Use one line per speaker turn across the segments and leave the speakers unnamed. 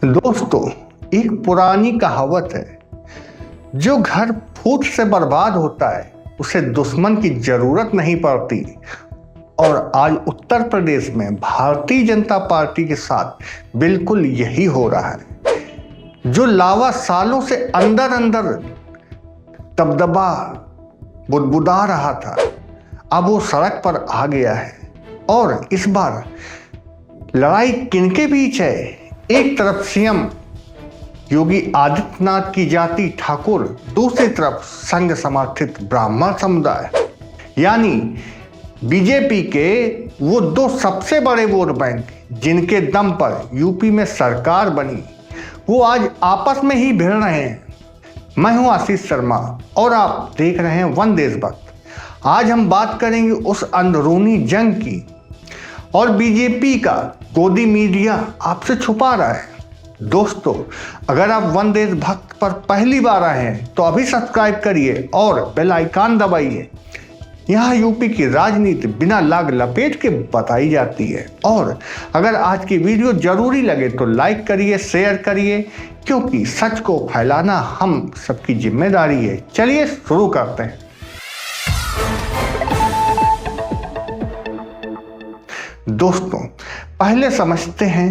दोस्तों, एक पुरानी कहावत है, जो घर फूट से बर्बाद होता है उसे दुश्मन की जरूरत नहीं पड़ती। और आज उत्तर प्रदेश में भारतीय जनता पार्टी के साथ बिल्कुल यही हो रहा है। जो लावा सालों से अंदर अंदर दबदबा बुदबुदा रहा था, अब वो सड़क पर आ गया है। और इस बार लड़ाई किनके बीच है? एक तरफ सीएम योगी आदित्यनाथ की जाति ठाकुर, दूसरी तरफ संघ समर्थित ब्राह्मण समुदाय, यानी बीजेपी के वो दो सबसे बड़े वोट बैंक जिनके दम पर यूपी में सरकार बनी, वो आज आपस में ही भिड़ रहे हैं। मैं हूं आशीष शर्मा और आप देख रहे हैं वन देशभक्त। आज हम बात करेंगे उस अंदरूनी जंग की, और बीजेपी का गोदी मीडिया आपसे छुपा रहा है। दोस्तों, अगर आप वन देशभक्त पर पहली बार आए हैं तो अभी सब्सक्राइब करिए और बेल आइकन दबाइए। यहाँ यूपी की राजनीति बिना लाग लपेट के बताई जाती है। और अगर आज की वीडियो जरूरी लगे तो लाइक करिए, शेयर करिए, क्योंकि सच को फैलाना हम सबकी जिम्मेदारी है। चलिए शुरू करते हैं। दोस्तों, पहले समझते हैं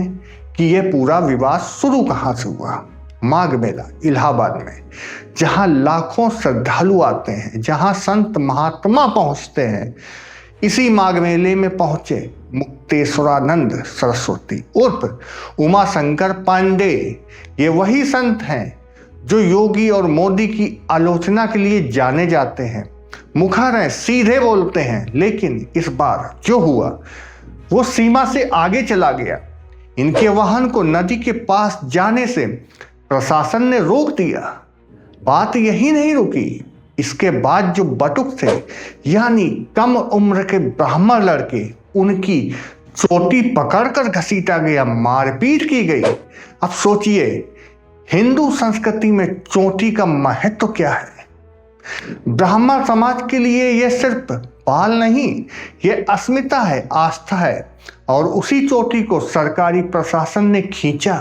कि यह पूरा विवाद शुरू कहां से हुआ। माघ मेला इलाहाबाद में, जहां लाखों श्रद्धालु आते हैं, जहां संत महात्मा पहुंचते हैं। इसी माघ मेले में पहुंचे मुक्तेश्वरानंद सरस्वती उर्फ उमा शंकर पांडे। ये वही संत हैं जो योगी और मोदी की आलोचना के लिए जाने जाते हैं। मुखर हैं, सीधे बोलते हैं, लेकिन इस बार जो हुआ वो सीमा से आगे चला गया। इनके वाहन को नदी के पास जाने से प्रशासन ने रोक दिया। बात यही नहीं रुकी, इसके बाद जो बटुक थे, यानी कम उम्र के ब्राह्मण लड़के, उनकी चोटी पकड़कर घसीटा गया, मारपीट की गई। अब सोचिए, हिंदू संस्कृति में चोटी का महत्व क्या है। ब्राह्मण समाज के लिए यह सिर्फ बाल नहीं, यह अस्मिता है, आस्था है। और उसी चोटी को सरकारी प्रशासन ने खींचा,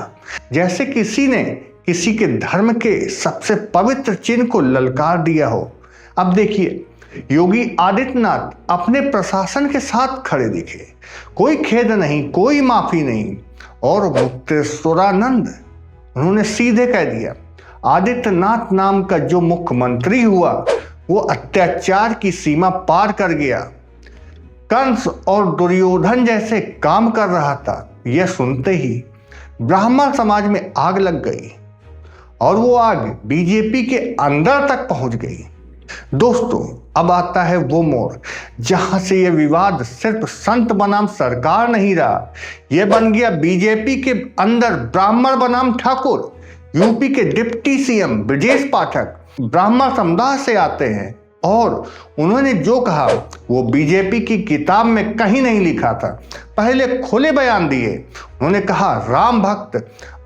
जैसे किसी ने किसी के धर्म के सबसे पवित्र चिन्ह को ललकार दिया हो। अब देखिए, योगी आदित्यनाथ अपने प्रशासन के साथ खड़े दिखे, कोई खेद नहीं, कोई माफी नहीं। और मुक्तेश्वरानंद, उन्होंने सीधे कह दिया, आदित्यनाथ नाम का जो मुख्यमंत्री हुआ वो अत्याचार की सीमा पार कर गया, कंस और दुर्योधन जैसे काम कर रहा था। यह सुनते ही ब्राह्मण समाज में आग लग गई, और वो आग बीजेपी के अंदर तक पहुंच गई। दोस्तों, अब आता है वो मोड़ जहां से यह विवाद सिर्फ संत बनाम सरकार नहीं रहा, यह बन गया बीजेपी के अंदर ब्राह्मण बनाम ठाकुर। यूपी के डिप्टी सीएम ब्रजेश पाठक ब्राह्मण समुदाय से आते हैं, और उन्होंने जो कहा वो बीजेपी की किताब में कहीं नहीं लिखा था। पहले खुले बयान दिए। उन्होंने कहा, राम भक्त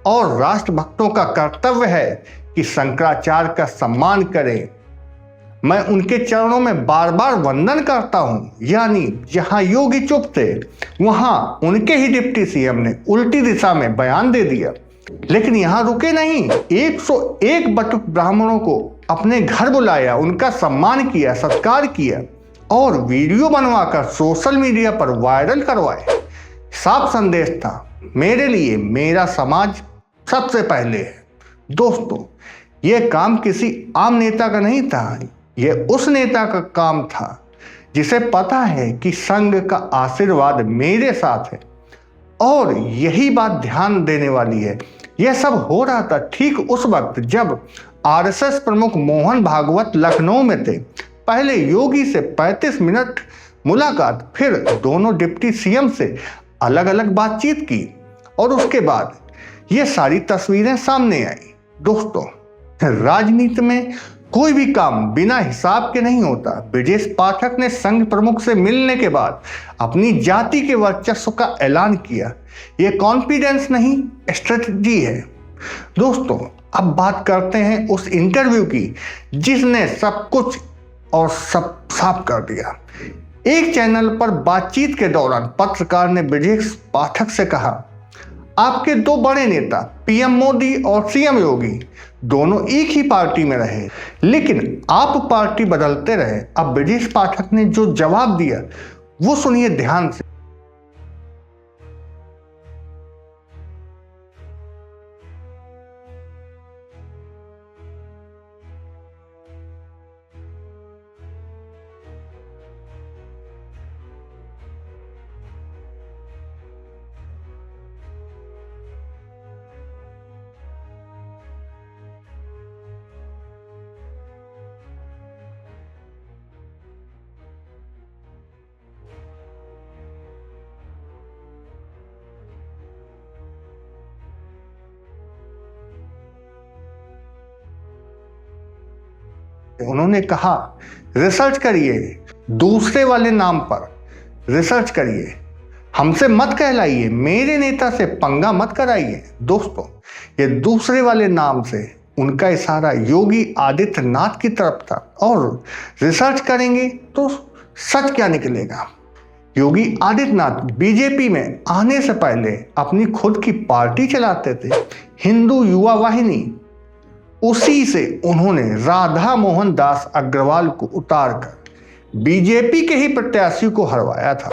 और राष्ट्र भक्तों का कर्तव्य है कि शंकराचार्य का सम्मान करें। मैं उनके चरणों में बार बार वंदन करता हूं। यानी जहां योगी चुप थे, वहां उनके ही डिप्टी सीएम ने उल्टी दिशा में बयान दे दिया। लेकिन यहां रुके नहीं, 101 बटुक ब्राह्मणों को अपने घर बुलाया, उनका सम्मान किया, सत्कार किया, और वीडियो बनवाकर सोशल मीडिया पर वायरल करवाए। साफ संदेश था, मेरे लिए मेरा समाज सबसे पहले है। दोस्तों, यह काम किसी आम नेता का नहीं था, यह उस नेता का काम था जिसे पता है कि संघ का आशीर्वाद मेरे साथ है। और यही बात ध्यान देने वाली है, यह सब हो रहा था ठीक उस वक्त जब आरएसएस प्रमुख मोहन भागवत लखनऊ में थे। पहले योगी से 35 मिनट मुलाकात, फिर दोनों डिप्टी सीएम से अलग अलग बातचीत की, और उसके बाद ये सारी तस्वीरें सामने आई। दोस्तों, राजनीति में कोई भी काम बिना हिसाब के नहीं होता। ब्रजेश पाठक ने संघ प्रमुख से मिलने के बाद अपनी जाति के वर्चस्व का ऐलान किया। यह कॉन्फिडेंस नहीं, स्ट्रेटजी है। दोस्तों, अब बात करते हैं उस इंटरव्यू की जिसने सब कुछ और सब साफ कर दिया। एक चैनल पर बातचीत के दौरान पत्रकार ने ब्रजेश पाठक से कहा, आपके दो बड़े नेता पीएम मोदी और सीएम योगी दोनों एक ही पार्टी में रहे, लेकिन आप पार्टी बदलते रहे। अब ब्रजेश पाठक ने जो जवाब दिया वो सुनिए ध्यान से। उन्होंने कहा रिसर्च करिए, दूसरे वाले नाम पर रिसर्च करिए, हमसे मत कहलाइए, मेरे नेता से पंगा मत कराइए। दोस्तों, ये दूसरे वाले नाम से उनका इशारा योगी आदित्यनाथ की तरफ था, और रिसर्च करेंगे तो सच क्या निकलेगा। योगी आदित्यनाथ बीजेपी में आने से पहले अपनी खुद की पार्टी चलाते थे, हिंदू युवा वाहिनी। उसी से उन्होंने राधा मोहन दास अग्रवाल को उतारकर बीजेपी के ही प्रत्याशी को हरवाया था।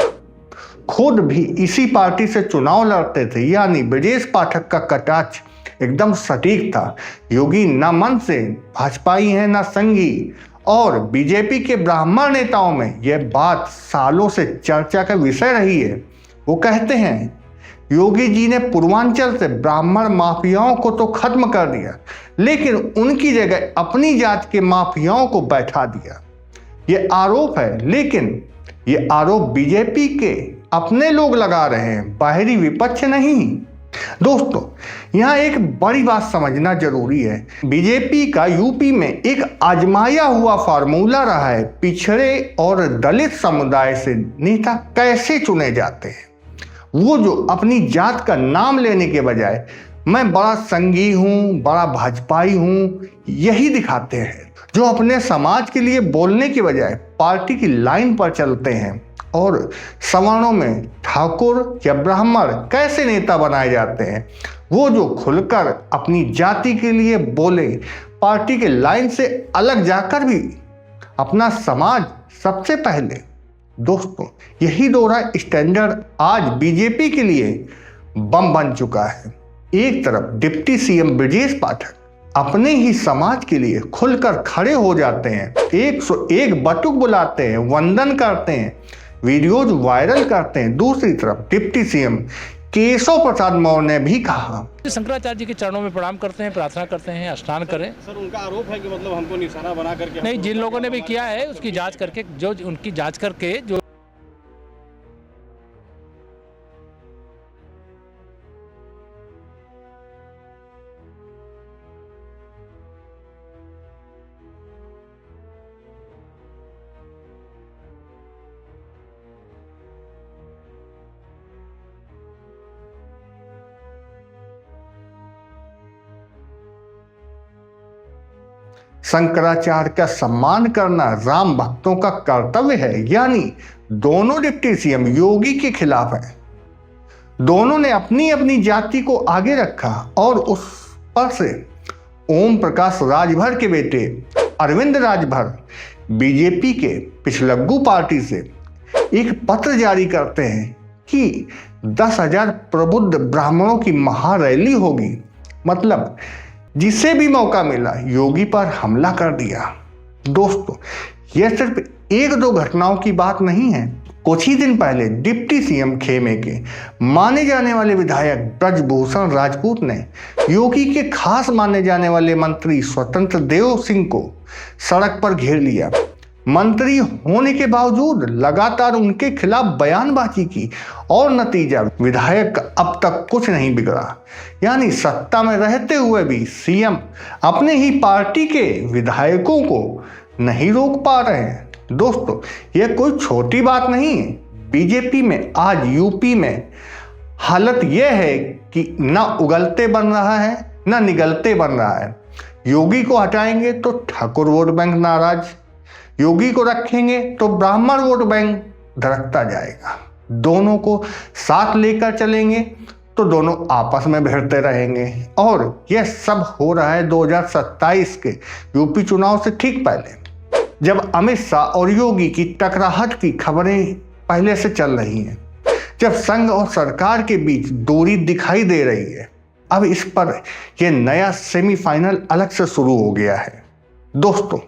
खुद भी इसी पार्टी से चुनाव लड़ते थे, यानी ब्रजेश पाठक का कटाक्ष एकदम सटीक था। योगी न मन से भाजपाई हैं न संगी, और बीजेपी के ब्राह्मण नेताओं में यह बात सालों से चर्चा का विषय रही है। वो कहते हैं योगी जी ने पूर्वांचल से ब्राह्मण माफियाओं को तो खत्म कर दिया, लेकिन उनकी जगह अपनी जात के माफियाओं को बैठा दिया। ये आरोप है, लेकिन ये आरोप बीजेपी के अपने लोग लगा रहे हैं, बाहरी विपक्ष नहीं। दोस्तों, यहाँ एक बड़ी बात समझना जरूरी है। बीजेपी का यूपी में एक आजमाया हुआ फार्मूला रहा है, पिछड़े और दलित समुदाय से नेता कैसे चुने जाते हैं। वो जो अपनी जात का नाम लेने के बजाय मैं बड़ा संघी हूँ, बड़ा भाजपाई हूँ, यही दिखाते हैं। जो अपने समाज के लिए बोलने के बजाय पार्टी की लाइन पर चलते हैं। और सवर्णों में ठाकुर या ब्राह्मण कैसे नेता बनाए जाते हैं, वो जो खुलकर अपनी जाति के लिए बोले, पार्टी के लाइन से अलग जाकर भी अपना समाज सबसे पहले। दोस्तों, यही दोहरा स्टैंडर्ड आज बीजेपी के लिए बम बन चुका है। एक तरफ डिप्टी सीएम ब्रजेश पाठक अपने ही समाज के लिए खुलकर खड़े हो जाते हैं, 101 बटुक बुलाते हैं, वंदन करते हैं, वीडियोज वायरल करते हैं। दूसरी तरफ डिप्टी सीएम केशव प्रसाद मौर्य ने भी कहा
शंकराचार्य जी के चरणों में प्रणाम करते हैं, प्रार्थना करते हैं, स्नान करें।
सर, उनका आरोप है कि मतलब हमको निशाना बना करके
नहीं, जिन लोगों ने भी किया है उसकी जांच करके, जो उनकी जांच करके जो
शंकराचार्य का सम्मान करना राम भक्तों का कर्तव्य है, यानी दोनों डिप्टी सीएम योगी के खिलाफ हैं। दोनों ने अपनी अपनी जाति को आगे रखा, और उस पर से ओम प्रकाश राजभर के बेटे अरविंद राजभर बीजेपी के पिछलग्गू पार्टी से एक पत्र जारी करते हैं कि 10,000 प्रबुद्ध ब्राह्मणों की महारैली होगी। मतलब जिसे भी मौका मिला योगी पर हमला कर दिया। दोस्तों, यह सिर्फ एक दो घटनाओं की बात नहीं है। कुछ ही दिन पहले डिप्टी सीएम खेमे के माने जाने वाले विधायक ब्रजभूषण राजपूत ने योगी के खास माने जाने वाले मंत्री स्वतंत्र देव सिंह को सड़क पर घेर लिया। मंत्री होने के बावजूद लगातार उनके खिलाफ बयानबाजी की, और नतीजा विधायक का अब तक कुछ नहीं बिगड़ा। यानी सत्ता में रहते हुए भी सीएम अपने ही पार्टी के विधायकों को नहीं रोक पा रहे हैं। दोस्तों, यह कोई छोटी बात नहीं है। बीजेपी में आज यूपी में हालत यह है कि न उगलते बन रहा है न निगलते बन रहा है। योगी को हटाएंगे तो ठाकुर वोट बैंक नाराज, योगी को रखेंगे तो ब्राह्मण वोट बैंक धड़कता जाएगा। दोनों को साथ लेकर चलेंगे तो दोनों आपस में भिड़ते रहेंगे। और यह सब हो रहा है 2027 के यूपी चुनाव से ठीक पहले, जब अमित शाह और योगी की टकराहट की खबरें पहले से चल रही हैं, जब संघ और सरकार के बीच दूरी दिखाई दे रही है। अब इस पर यह नया सेमीफाइनल अलग से शुरू हो गया है। दोस्तों,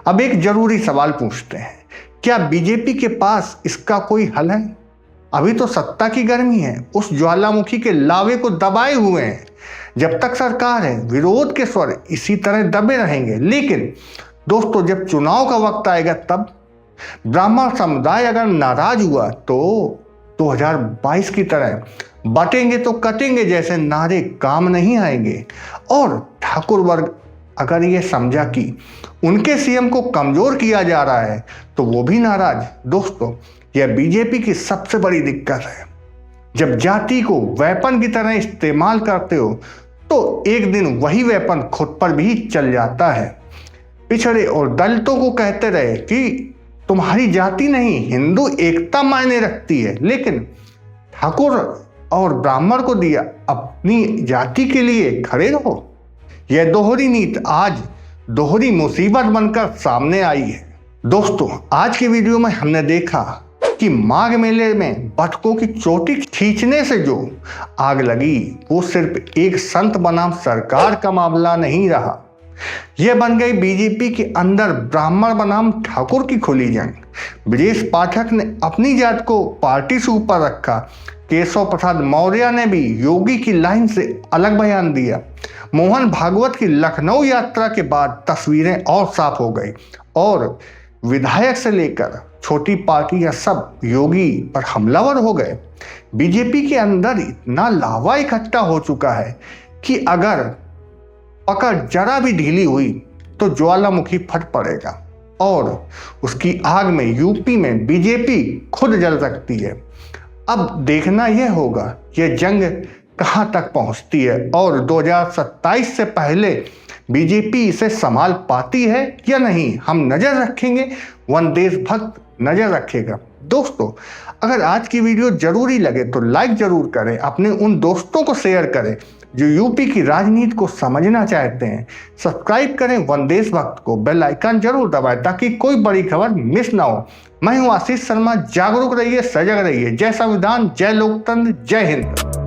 अब एक जरूरी सवाल पूछते हैं, क्या बीजेपी के पास इसका कोई हल है? अभी तो सत्ता की गर्मी है, उस ज्वालामुखी के लावे को दबाए हुए हैं। जब तक सरकार है, विरोध के स्वर इसी तरह दबे रहेंगे। लेकिन दोस्तों, जब चुनाव का वक्त आएगा, तब ब्राह्मण समुदाय अगर नाराज हुआ तो 2022 की तरह बटेंगे तो कटेंगे जैसे नारे काम नहीं आएंगे। और ठाकुर वर्ग अगर ये समझा कि उनके सीएम को कमजोर किया जा रहा है, तो वो भी नाराज। दोस्तों, यह बीजेपी की सबसे बड़ी दिक्कत है। जब जाति को वेपन की तरह इस्तेमाल करते हो, तो एक दिन वही वेपन खुद पर भी चल जाता है। पिछड़े और दलितों को कहते रहे कि तुम्हारी जाति नहीं, हिंदू एकता मायने रखती है, लेकिन ठाकुर और ब्राह्मण को दिया अपनी जाति के लिए खड़े रहो। यह दोहरी नीति आज दोहरी मुसीबत बनकर सामने आई है। दोस्तों, आज की वीडियो में हमने देखा कि माघ मेले में बतखों की चोटी खींचने से जो आग लगी, वो सिर्फ एक संत बनाम सरकार का मामला नहीं रहा। यह बन गई बीजेपी के अंदर ब्राह्मण बनाम ठाकुर की खुली जंग। ब्रजेश पाठक ने अपनी जात को पार्टी से ऊपर रखा। केशव प्रसाद मौर्य ने भी योगी की लाइन से अलग बयान दिया। मोहन भागवत की लखनऊ यात्रा के बाद तस्वीरें और साफ हो गई और विधायक से लेकर छोटी पार्टियां सब योगी पर हमलावर हो गए। बीजेपी के अंदर इतना लावा इकट्ठा हो चुका है कि अगर पकड़ जरा भी ढीली हुई तो ज्वालामुखी फट पड़ेगा और उसकी आग में यूपी में बीजेपी खुद जल सकती है। अब देखना यह होगा यह जंग कहां तक पहुंचती है और 2027 से पहले बीजेपी इसे संभाल पाती है या नहीं। हम नजर रखेंगे, वन देशभक्त नजर रखेगा। दोस्तों, अगर आज की वीडियो जरूरी लगे तो लाइक जरूर करें, अपने उन दोस्तों को शेयर करें जो यूपी की राजनीति को समझना चाहते हैं। सब्सक्राइब करें वन देशभक्त को, बेल आइकन जरूर दबाएं ताकि कोई बड़ी खबर मिस ना हो। मैं हूं आशीष शर्मा, जागरूक रहिए, सजग रहिए। जय संविधान, जय लोकतंत्र, जय हिंद।